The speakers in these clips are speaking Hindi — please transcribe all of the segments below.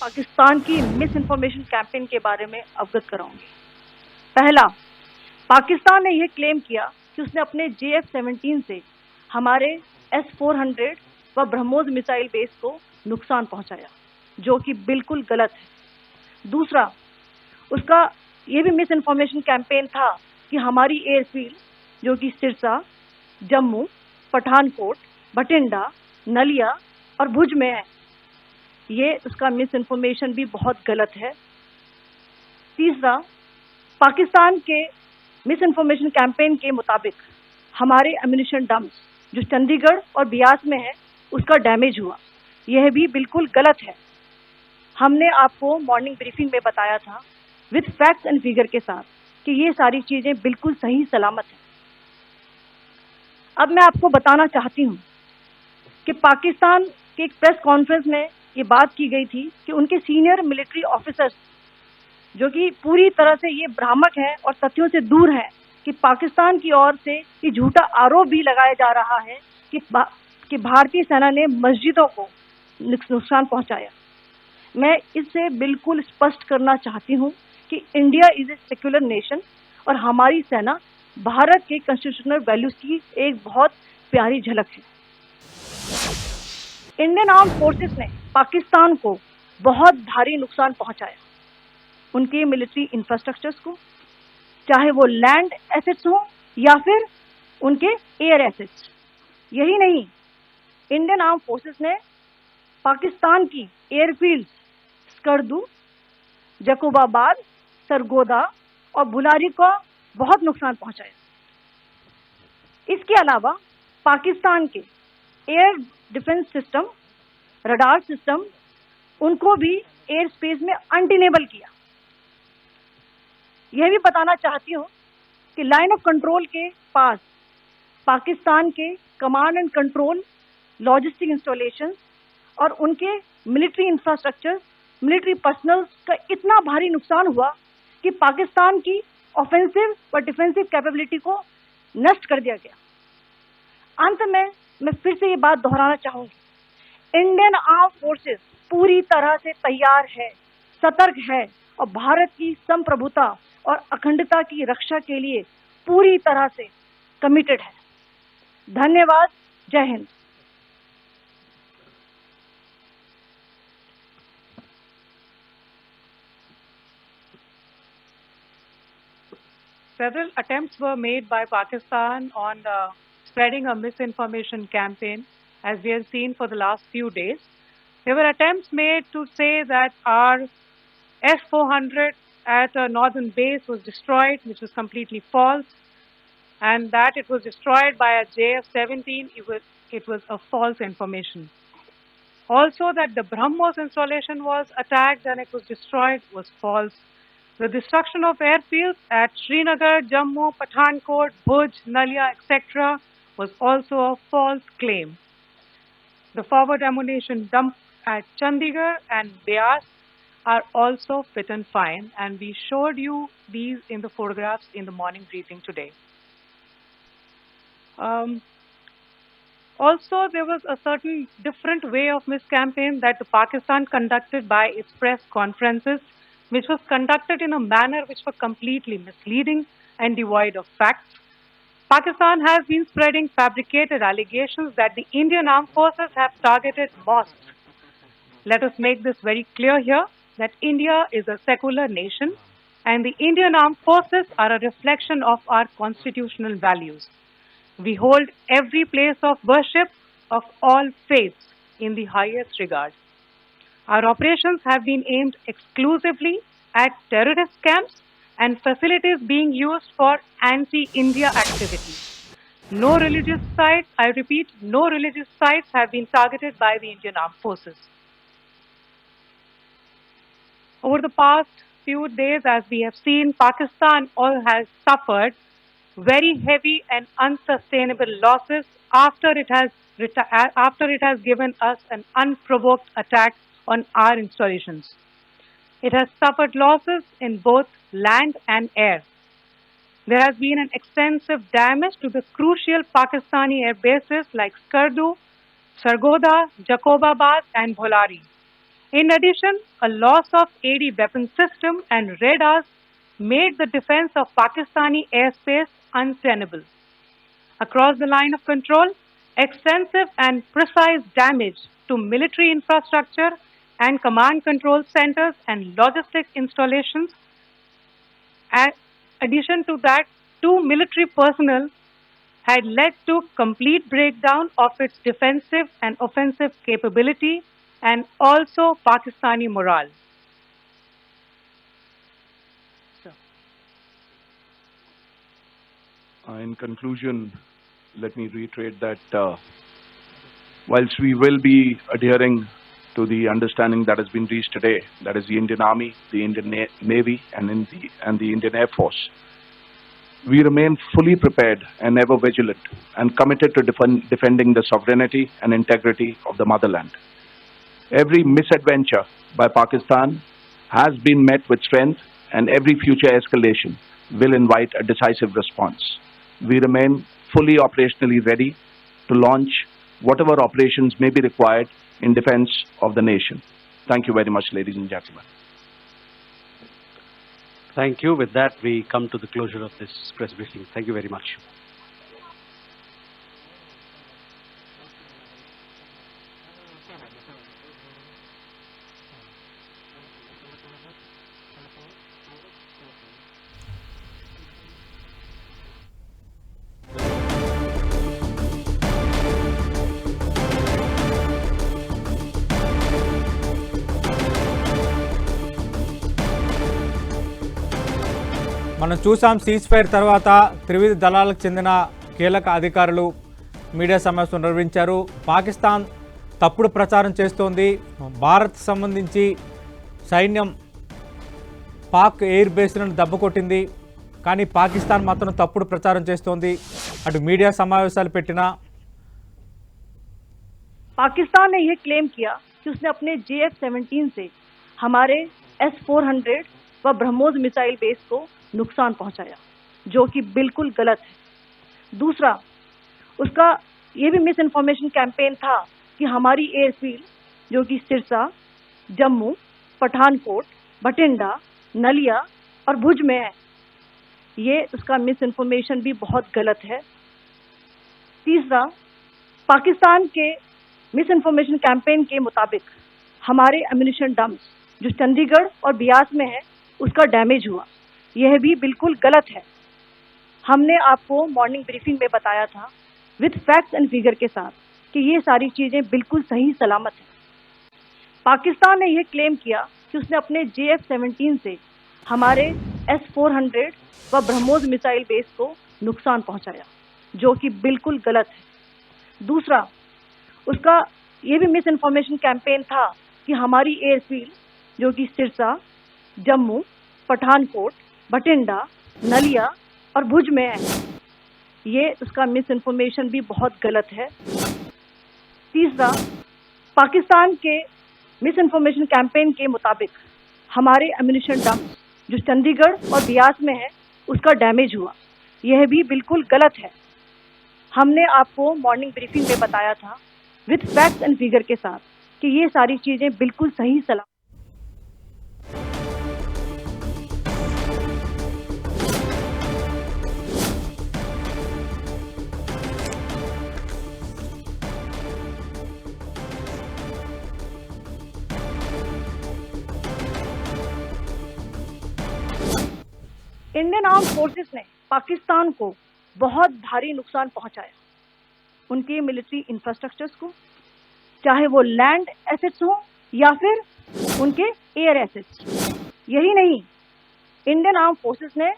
पाकिस्तान की मिस इन्फॉर्मेशन कैंपेन के बारे में अवगत कराऊंगी। पहला, पाकिस्तान ने यह क्लेम किया कि उसने अपने JF-17 से हमारे S-400 व ब्रह्मोस मिसाइल बेस को नुकसान पहुंचाया, जो कि बिल्कुल गलत है। दूसरा, उसका यह भी मिस इन्फॉर्मेशन कैंपेन था कि हमारी एयरफील्ड, जो कि सिरसा, जम्मू, पठानकोट, बठिंडा, नलिया और भुज में है, ये उसका मिस इन्फॉर्मेशन भी बहुत गलत है। तीसरा, पाकिस्तान के मिस इन्फॉर्मेशन कैंपेन के मुताबिक हमारे एम्यूनिशन डंप्स जो चंडीगढ़ और बियास में है उसका डैमेज हुआ, यह भी बिल्कुल गलत है। हमने आपको मॉर्निंग ब्रीफिंग में बताया था विद फैक्ट्स एंड फिगर के साथ कि ये सारी चीजें बिल्कुल सही सलामत हैं। अब मैं आपको बताना चाहती हूँ कि पाकिस्तान के एक प्रेस कॉन्फ्रेंस में ये बात की गई थी कि उनके सीनियर मिलिट्री ऑफिसर्स, जो कि पूरी तरह से ये भ्रामक है और तथ्यों से दूर है, कि पाकिस्तान की ओर से ये झूठा आरोप भी लगाया जा रहा है कि भारतीय सेना ने मस्जिदों को नुकसान पहुंचाया। मैं इससे बिल्कुल स्पष्ट करना चाहती हूं कि India is a secular nation और हमारी सेना भारत के कॉन्स्टिट्यूशनल वैल्यूज की एक बहुत प्यारी झलक है। इंडियन आर्म फोर्सेस ने पाकिस्तान को बहुत भारी नुकसान पहुंचाया, उनके मिलिट्री इंफ्रास्ट्रक्चर्स को, चाहे वो लैंड एसेट्स हो या फिर उनके एयर एसेट्स। यही नहीं, इंडियन आर्म फोर्सेस ने पाकिस्तान की एयरफील्ड स्कर्दू, जकोबाबाद, सरगोदा और बुलारी को बहुत नुकसान पहुंचाया। इसके अलावा पाकिस्तान के air defence system, radar system, उनको भी एयर स्पेस में अनटेनेबल किया। यह भी बताना चाहती हूँ कि लाइन ऑफ कंट्रोल के पास पाकिस्तान के command and control, logistic installation और उनके मिलिट्री इंफ्रास्ट्रक्चर, मिलिट्री पर्सनल का इतना भारी नुकसान हुआ कि पाकिस्तान की ऑफेंसिव और डिफेंसिव कैपेबिलिटी को नष्ट कर दिया गया। अंत में मैं फिर से ये बात दोहराना चाहूंगी, इंडियन आर्म फोर्सेस पूरी तरह से तैयार है, सतर्क है और भारत की संप्रभुता और अखंडता की रक्षा के लिए पूरी तरह से कमिटेड है। धन्यवाद। जय Hind. Several attempts were made by Pakistan on spreading a misinformation campaign, as we have seen for the last few days. There were attempts made to say that our S-400 at a northern base was destroyed, which was completely false, and that it was destroyed by a JF-17. It was a false information. Also, that the BrahMos installation was attacked and it was destroyed was false. The destruction of airfields at Srinagar, Jammu, Pathankot, Bhuj, Nalia, etc. was also a false claim. The forward ammunition dump at Chandigarh and Beas are also fit and fine, and we showed you these in the photographs in the morning briefing today. Also, there was a certain different way of miscampaign that the Pakistan conducted by its press conferences, which was conducted in a manner which was completely misleading and devoid of facts. Pakistan has been spreading fabricated allegations that the Indian armed forces have targeted mosques. Let us make this very clear here that India is a secular nation and the Indian armed forces are a reflection of our constitutional values. We hold every place of worship of all faiths in the highest regard. Our operations have been aimed exclusively at terrorist camps and facilities being used for anti-India activity. No religious sites, I repeat, no religious sites have been targeted by the Indian Armed Forces. Over the past few days, as we have seen, Pakistan all has suffered very heavy and unsustainable losses after it has given us an unprovoked attack on our installations. It has suffered losses in both land and air. There has been an extensive damage to the crucial Pakistani air bases like Skardu, Sargodha, Jacobabad and Bholari. In addition, a loss of AD weapon system and radars made the defense of Pakistani airspace untenable. Across the line of control, extensive and precise damage to military infrastructure and command control centers and logistic installations. In addition to that, 2 military personnel had led to complete breakdown of its defensive and offensive capability and also Pakistani morale. In conclusion, let me reiterate that whilst we will be adhering to the understanding that has been reached today, that is the Indian Army, the Indian Navy, and the Indian Air Force, we remain fully prepared and ever vigilant and committed to defending the sovereignty and integrity of the motherland. Every misadventure by Pakistan has been met with strength, and every future escalation will invite a decisive response. We remain fully operationally ready to launch whatever operations may be required in defense of the nation. Thank you very much, ladies and gentlemen. Thank you. With that, we come to the closure of this press briefing. Thank you very much. మనం చూసాం సీజ్ ఫైర్ తర్వాత త్రివిధ దళాలకు చెందిన కీలక అధికారులు మీడియా సమావేశం నిర్వహించారు. పాకిస్తాన్ తప్పుడు ప్రచారం చేస్తోంది. భారత్ సంబంధించి సైన్యం పాక్ ఎయిర్ బేస్లను దెబ్బకొట్టింది, కానీ పాకిస్తాన్ మాత్రం తప్పుడు ప్రచారం చేస్తోంది. అటు మీడియా సమావేశాలు పెట్టినా पाकिस्तान ने यह क्लेम किया कि उसने अपने JF-17 से हमारे S-400 व ब्रह्मोस मिसाइल बेस को नुकसान पहुंचाया, जो कि बिल्कुल गलत है। दूसरा, उसका ये भी मिस इन्फॉर्मेशन कैंपेन था कि हमारी एयरफील्ड, जो कि सिरसा, जम्मू, पठानकोट, भटिंडा, नलिया और भुज में है, ये उसका मिस इन्फॉर्मेशन भी बहुत गलत है। तीसरा, पाकिस्तान के मिस इन्फॉर्मेशन कैंपेन के मुताबिक हमारे एम्यूनिशन डम्प्स जो चंडीगढ़ और बियास में है उसका डैमेज हुआ, यह भी बिल्कुल गलत है। हमने आपको मॉर्निंग ब्रीफिंग में बताया था विद फैक्ट्स एंड फिगर के साथ कि ये सारी चीजें बिल्कुल सही सलामत हैं। पाकिस्तान ने यह क्लेम किया कि उसने अपने JF-17 से हमारे S-400 व ब्रह्मोस मिसाइल बेस को नुकसान पहुंचाया, जो कि बिल्कुल गलत है। दूसरा, उसका ये भी मिस इन्फॉर्मेशन कैंपेन था कि हमारी एयरफील्ड, जो कि सिरसा, जम्मू, पठानकोट, भटिंडा, नलिया और भुज में है, ये उसका मिस इन्फॉर्मेशन भी बहुत गलत है। तीसरा, पाकिस्तान के मिस इन्फॉर्मेशन कैंपेन के मुताबिक हमारे एम्यूनिशन डम्प्स जो चंडीगढ़ और बियास में है उसका डैमेज हुआ, यह भी बिल्कुल गलत है। हमने आपको मॉर्निंग ब्रीफिंग में बताया था विद फैक्ट्स एंड फिगर के साथ कि ये सारी चीजें बिल्कुल सही सलामत। इंडियन आर्म फोर्सेस ने पाकिस्तान को बहुत भारी नुकसान पहुंचाया, उनके मिलिट्री इंफ्रास्ट्रक्चर्स को, चाहे वो लैंड एसेट्स हो या फिर उनके एयर एसेट्स। यही नहीं, इंडियन आर्म फोर्सेस ने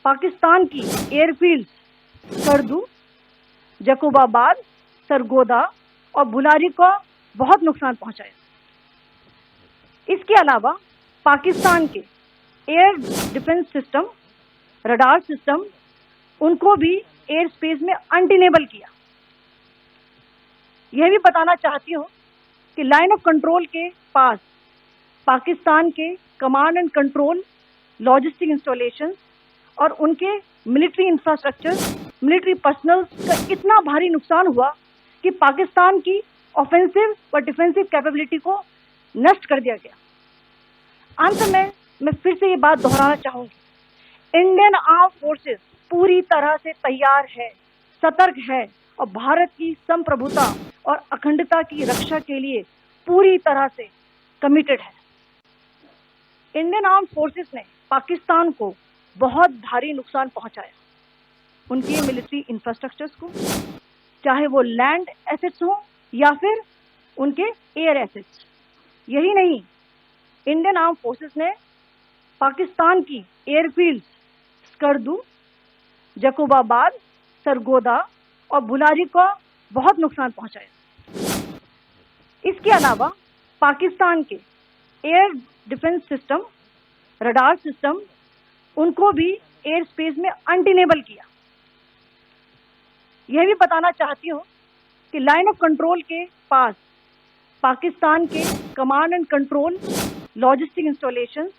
पाकिस्तान की एयरफील्ड सरदू, जकोबाबाद, सरगोदा और बुलारी को बहुत नुकसान पहुंचाया। इसके अलावा पाकिस्तान के air defence system, radar system, उनको भी एयर स्पेस में अनडिनेबल किया। यह भी बताना चाहती हूँ कि लाइन ऑफ कंट्रोल के पास पाकिस्तान के command and control logistic installation और उनके मिलिट्री इंफ्रास्ट्रक्चर, मिलिट्री पर्सनल का इतना भारी नुकसान हुआ कि पाकिस्तान की ऑफेंसिव व डिफेंसिव कैपेबिलिटी को नष्ट कर दिया गया। अंत में मैं फिर से ये बात दोहराना चाहूंगी, इंडियन आर्म फोर्सेस पूरी तरह से तैयार है, सतर्क है और भारत की संप्रभुता और अखंडता की रक्षा के लिए पूरी तरह से कमिटेड है। इंडियन आर्म फोर्सेस ने पाकिस्तान को बहुत भारी नुकसान पहुंचाया, उनके मिलिट्री इंफ्रास्ट्रक्चर्स को, चाहे वो लैंड एसेट्स हो या फिर उनके एयर एसेट्स। यही नहीं, इंडियन आर्म फोर्सेस ने पाकिस्तान की एयरफील्ड स्कर्दू, जकोबाबाद, सरगोदा और बुलारी को बहुत नुकसान पहुंचाया। इसके अलावा पाकिस्तान के air defence system, radar system, उनको भी एयर स्पेस में अनडिनेबल किया। यह भी बताना चाहती हूँ कि लाइन ऑफ कंट्रोल के पास पाकिस्तान के command and control, logistic installation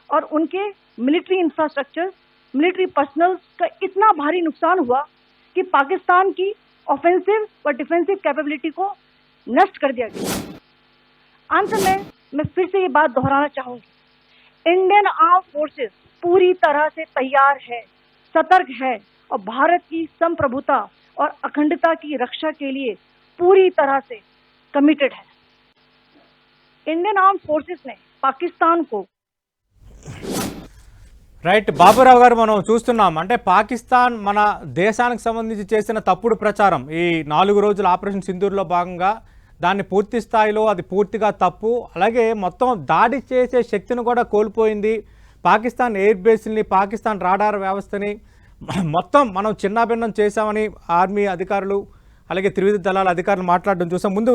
और उनके मिलिट्री इंफ्रास्ट्रक्चर, मिलिट्री पर्सनल का इतना भारी नुकसान हुआ कि पाकिस्तान की ऑफेंसिव व डिफेंसिव कैपेबिलिटी को नष्ट कर दिया गया। अंत में मैं फिर से ये बात दोहराना चाहूंगी, इंडियन आर्म फोर्सेस पूरी तरह से तैयार है, सतर्क है और भारत की संप्रभुता और अखंडता की रक्षा के लिए पूरी तरह से कमिटेड है। इंडियन आर्म फोर्सेस ने पाकिस्तान को రైట్ బాబురావు గారు, మనం చూస్తున్నాం అంటే పాకిస్తాన్ మన దేశానికి సంబంధించి చేసిన తప్పుడు ప్రచారం ఈ 4 రోజుల ఆపరేషన్ సింధూర్లో భాగంగా దాన్ని పూర్తి స్థాయిలో అది పూర్తిగా తప్పు. అలాగే మొత్తం దాడి చేసే శక్తిని కూడా కోల్పోయింది. పాకిస్తాన్ ఎయిర్ బేస్ని, పాకిస్తాన్ రాడార్ వ్యవస్థని మొత్తం మనం చిన్నాభిన్నం చేశామని ఆర్మీ అధికారులు అలాగే త్రివిధ దళాల అధికారులు మాట్లాడడం చూసాం. ముందు